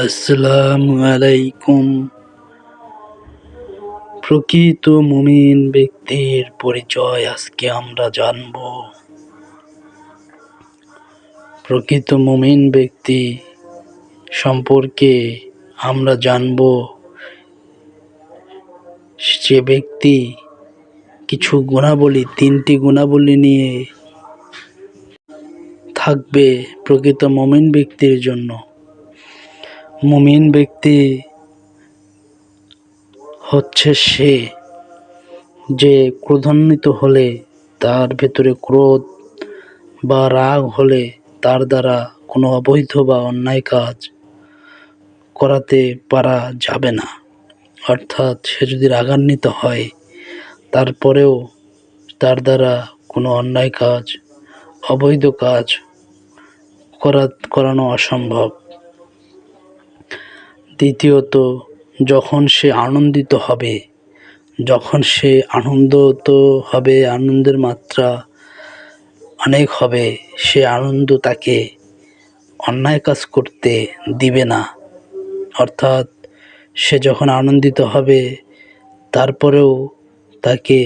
আসসালামু আলাইকুম। প্রকৃত মুমিন ব্যক্তির পরিচয় আজকে আমরা জানব। প্রকৃত মুমিন ব্যক্তি সম্পর্কে আমরা জানব যে ব্যক্তি কিছু গুণাবলী, 3টি গুণাবলী নিয়ে থাকবে প্রকৃত মুমিন ব্যক্তির জন্য। মুমিন ব্যক্তি হচ্ছে সে যে ক্রোধান্বিত হলে, তার ভেতরে ক্রোধ বা রাগ হলে তার দ্বারা কোনো অবৈধ বা অন্যায় কাজ করাতে পারা যাবে না। অর্থাৎ সে যদি রাগান্বিত হয় তারপরেও তার দ্বারা কোনো অন্যায় কাজ, অবৈধ কাজ করানো অসম্ভব। দ্বিতীয়ত, যখন সে আনন্দিত হবে, আনন্দের মাত্রা অনেক হবে, সে আনন্দ তাকে অন্যায় কাজ করতে দিবে না। অর্থাৎ সে যখন আনন্দিত হবে তারপরেও তাকে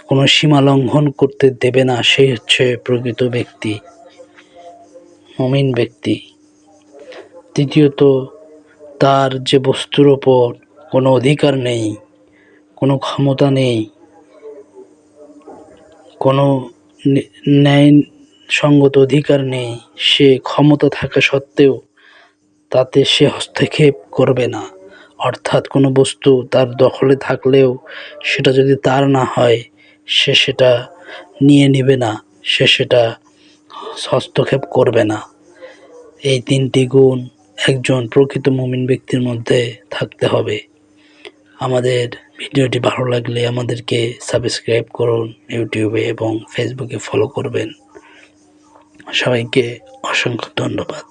কোনো সীমা লঙ্ঘন করতে দেবে না। সেই হচ্ছে প্রকৃত ব্যক্তি, মুমিন ব্যক্তি। তৃতীয়ত, তার যে বস্তুর ওপর কোনো অধিকার নেই, কোনো ক্ষমতা নেই, কোনো ন্যায়সঙ্গত অধিকার নেই, সে ক্ষমতা থাকা সত্ত্বেও তাতে সে হস্তক্ষেপ করবে না। অর্থাৎ কোনো বস্তু তার দখলে থাকলেও সেটা যদি তার না হয়, সে সেটা নিয়ে নেবে না, সে সেটা হস্তক্ষেপ করবে না। এই 3টি গুণ একজন প্রকৃত মুমিন ব্যক্তির মধ্যে থাকতে হবে। আমাদের ভিডিওটি ভালো লাগলে আমাদেরকে সাবস্ক্রাইব করুন, ইউটিউবে এবং ফেসবুকে ফলো করবেন। সবাইকে অসংখ্য ধন্যবাদ।